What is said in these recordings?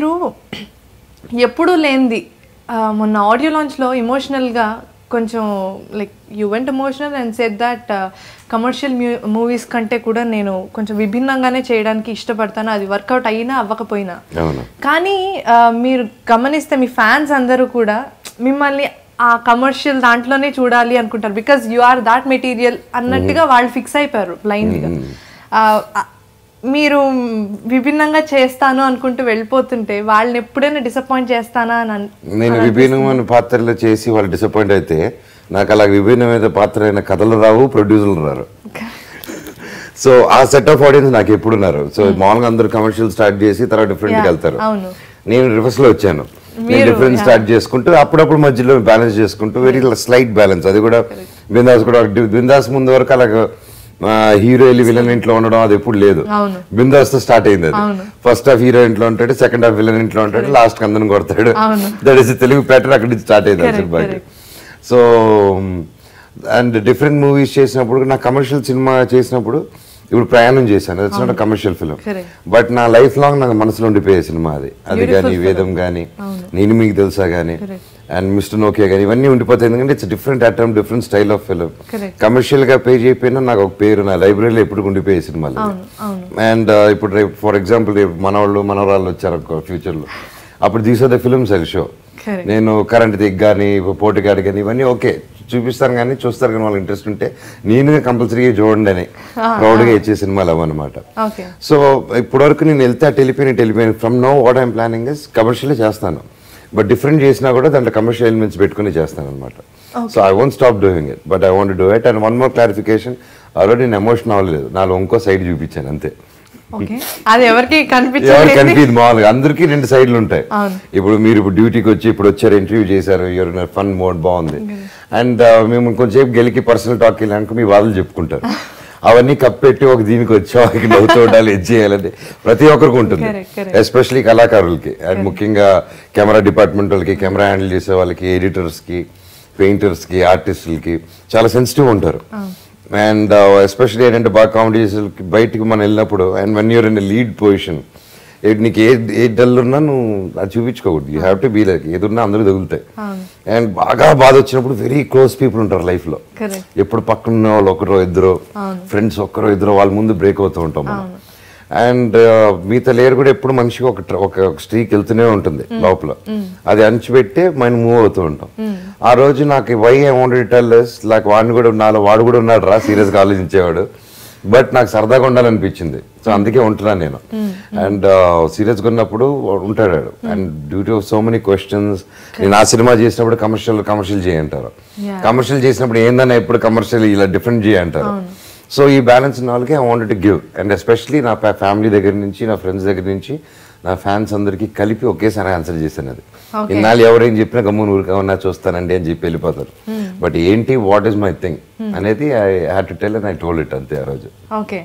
మీరు ఎప్పుడూ లేనిది మొన్న ఆడియో లాంచ్లో ఎమోషనల్గా కొంచెం like you went emotional and said that commercial movies కంటే కూడా నేను కొంచెం విభిన్నంగానే చేయడానికి ఇష్టపడతాను, అది వర్కౌట్ అయినా అవ్వకపోయినా. కానీ మీరు గమనిస్తే మీ ఫ్యాన్స్ అందరూ కూడా మిమ్మల్ని ఆ కమర్షియల్ దాంట్లోనే చూడాలి అనుకుంటారు, because you are that material అన్నట్టుగా వాళ్ళు ఫిక్స్ అయిపోయారు బ్లైండ్గా. మీరు విభిన్నంగా చేస్తాను అనుకుంటూ వెళ్ళిపోతుంటే వాళ్ళని ఎప్పుడైనా డిసప్పాయింట్ చేస్తానా అని? నేను విభిన్నమైన పాత్రలు చేసి వాళ్ళు డిసప్పాయింట్ అయితే నాకు అలా విభిన్నమైన పాత్ర అయిన కథలు రావు, ప్రొడ్యూసర్లు రారు. సో ఆ సెట్ ఆఫ్ ఆడియన్స్ నాకు ఎప్పుడు ఉన్నారు. సో మామూలుగా అందరూ కమర్షియల్ స్టార్ట్ చేసి తర్వాత డిఫరెంట్కి వెళ్తారు. నేను రివర్స్ లో వచ్చాను. నేను డిఫరెంట్ స్టార్ట్ చేసుకుంటూ అప్పుడప్పుడు మధ్యలో బ్యాలెన్స్ చేసుకుంటూ వెరీ స్లైట్ బ్యాలెన్స్. అది కూడా బిందాస్ కూడా బిందాస్ ముందు వరకు అలాగ హీరో వెళ్ళి విలన్ ఇంట్లో ఉండడం అది ఎప్పుడు లేదు. బిందాస్ తో స్టార్ట్ అయింది. అది ఫస్ట్ హాఫ్ హీరో ఇంట్లో ఉంటాడు, సెకండ్ హాఫ్ విలన్ ఇంట్లో ఉంటాడు, లాస్ట్ కి అందరిని కొడతాడు. దట్ ఈస్ తెలుగు ప్యాటర్న్ అక్కడి నుంచి స్టార్ట్ అయింది సినిమాకి. సో అండ్ డిఫరెంట్ మూవీస్ చేసినప్పుడు నా కమర్షియల్ సినిమా చేసినప్పుడు ఇప్పుడు ప్రయాణం చేశాను, that's not commercial film, but నా లైఫ్ లాంగ్ నాకు మనసులో ఉండిపోయే సినిమా అది. అది కానీ వేదం కానీ నేను మీకు తెలుసా కానీ అండ్ మిస్టర్ నోకియా కానీ ఇవన్నీ ఉండిపోతాయి. ఎందుకంటే it's different attempt, different style of film. Commercial గా పే చేయకపోయినా నాకు ఒక పేరు నా లైబ్రరీలో ఎప్పుడు ఉండిపోయే సినిమాలు. అండ్ ఇప్పుడు రేపు ఫర్ ఎగ్జాంపుల్ రేపు మనవాళ్ళు మనవరాళ్ళు వచ్చారు ఫ్యూచర్ లో, అప్పుడు these are the films I show. నేను కరెంట్ దిగ్ కానీ పోటీగాడి కానీ ఇవన్నీ ఓకే చూపిస్తాను కానీ చూస్తారు కానీ వాళ్ళకి ఇంట్రెస్ట్ ఉంటే నేను కంపల్సరీగా చూడండి అని ప్రౌడ్గా ఇచ్చే సినిమాలు అవన్నమాట. సో ఇప్పటివరకు నేను వెళ్తే అటు వెళ్ళిపోయిన from know what I'm planning is commercial చేస్తాను, బట్ డిఫరెంట్ చేసినా కూడా దాంట్లో కమర్షియల్ ఎలిమెంట్స్ పెట్టుకుని చేస్తాను అనమాట. So I won't stop doing it, but I want do it. And one more clarification, already నేను ఎమోషన్ అవ్వలేదు, నాలో ఇంకో సైడ్ చూపించాను అంతే. కనిపించదు మామూలుగా అందరికీ రెండు సైడ్లు ఉంటాయి. ఇప్పుడు మీరు ఇప్పుడు డ్యూటీకి వచ్చి ఇప్పుడు వచ్చారు, ఇంటర్వ్యూ చేశారు, యూర్ ఫన్ మోడ్ బాగుంది, అండ్ మేము కొంచెంసేపు గెలికి పర్సనల్ టాక్ వెళ్ళాక మీ వాళ్ళు చెప్పుకుంటారు. అవన్నీ కప్పెట్టి ఒక దీనికి వచ్చావు నవ్వుతూ ఉండాలి, ఎడ్ చేయాలంటే ప్రతి ఒక్కరికి ఉంటుంది, ఎస్పెషలీ కళాకారులకి అండ్ ముఖ్యంగా కెమెరా డిపార్ట్మెంట్ వాళ్ళకి, కెమెరా హ్యాండిల్ చేసే వాళ్ళకి, ఎడిటర్స్కి, పెయింటర్స్కి, ఆర్టిస్టులకి చాలా సెన్సిటివ్ ఉంటారు. అండ్ ఎస్పెషల్లీ ఏంటంటే బాగా కామెడీ చేసే బయటికి మనం వెళ్ళినప్పుడు and when you're in lead position, నీకు ఏ డల్ ఉన్నా నువ్వు అది చూపించుకోకూడదు, you have to be like ఏదున్నా అందరూ తగులుతాయి. అండ్ బాగా బాధ వచ్చినప్పుడు వెరీ క్లోజ్ పీపుల్ ఉంటారు లైఫ్ లో, ఎప్పుడు పక్కన వాళ్ళు ఒకరో ఇద్దరు ఫ్రెండ్స్ ఒక్కరో ఇద్దరు వాళ్ళ ముందు బ్రేక్ అవుతూ ఉంటాం మనం. అండ్ మిగతా లేయర్ కూడా ఎప్పుడు మనిషికి ఒక స్ట్రీక్ వెళ్తూనే ఉంటుంది లోపల, అది అణిచిపెట్టే మనం మూవ్ అవుతూ ఉంటాం. ఆ రోజు నాకు why I wanted to tell this, like వాడిని కూడా నాలో వాడు కూడా ఉన్నాడు రా సీరియస్ గా ఆలోచించేవాడు, బట్ నాకు సరదాగా ఉండాలనిపించింది, సో అందుకే ఉంటున్నాను నేను. అండ్ సీరియస్గా ఉన్నప్పుడు ఉంటాడు. And due to so many questions, నేను ఆ సినిమా చేసినప్పుడు కమర్షియల్ చేయంటారు, కమర్షియల్ చేసినప్పుడు ఏందన్నా ఎప్పుడు కమర్షియల్ ఇలా డిఫరెంట్ చేయంటారు. సో ఈ బ్యాలెన్స్ ఉన్న వాళ్ళకి I wanted to give. And especially నా ఫ్యామిలీ దగ్గర నుంచి, నా ఫ్రెండ్స్ దగ్గర నుంచి, నా ఫ్యాన్స్ అందరికి కలిపి ఒకేసారి ఆన్సర్ చేశాను. అది ఇన్నాళ్ళు ఎవరేం చెప్పినా గమ్మున ఊరికన్నా చూస్తానండి అని చెప్పి వెళ్ళిపోతారు, బట్ ఏంటి వాట్ ఈస్ మై థింగ్ అనేది I had to tell and I told it అంతే ఆ రోజు. Okay,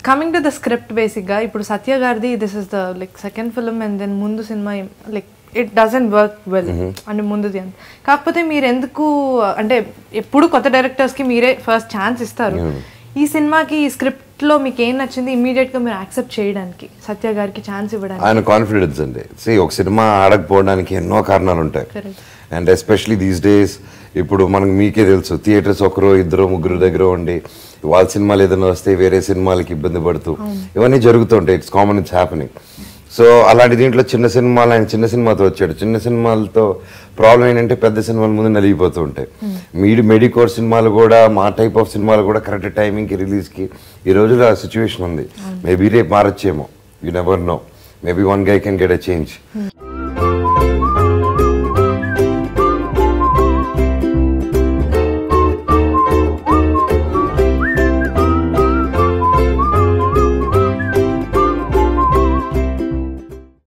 coming to the script, basic గా ఇప్పుడు సత్య గారిది this is the like second film and then ముందు సినిమా like it doesn't work well అంటే ముందుది అని. కాకపోతే మీరు ఎందుకు అంటే ఎప్పుడు కొత్త డైరెక్టర్స్కి మీరే ఫస్ట్ ఛాన్స్ ఇస్తారు, ఈ సినిమాకి ఈ స్క్రిప్ట్లో మీకు ఏం నచ్చింది ఇమీడియట్గా మీరు యాక్సెప్ట్ చేయడానికి సత్య గారికి ఛాన్స్ ఇవ్వడానికి? ఆయన కాన్ఫిడెన్స్ అండి. ఒక సినిమా ఆడకపోవడానికి ఎన్నో కారణాలు ఉంటాయి. అండ్ ఎస్పెషలీ దీస్ డేస్ ఇప్పుడు మనకు మీకే తెలుసు, థియేటర్స్ ఒకరో ఇద్దరు ముగ్గురు దగ్గర ఉండి వాళ్ళ సినిమాలు ఏదైనా వస్తే వేరే సినిమాలకి ఇబ్బంది పడుతూ ఇవన్నీ జరుగుతుంటాయి. It's common, it's happening. So అలాంటి దీంట్లో చిన్న సినిమాలు, ఆయన చిన్న సినిమాతో వచ్చాడు. చిన్న సినిమాలతో ప్రాబ్లం ఏంటంటే పెద్ద సినిమాల ముందు నలిగిపోతూ ఉంటాయి. మెడికోర్ సినిమాలు కూడా, మా టైప్ ఆఫ్ సినిమాలు కూడా కరెక్ట్ టైమింగ్కి రిలీజ్కి ఈ రోజులో ఆ సిచ్యువేషన్ ఉంది. మేబీ రేపు మారచ్చేమో, you never know, maybe one guy can get a change.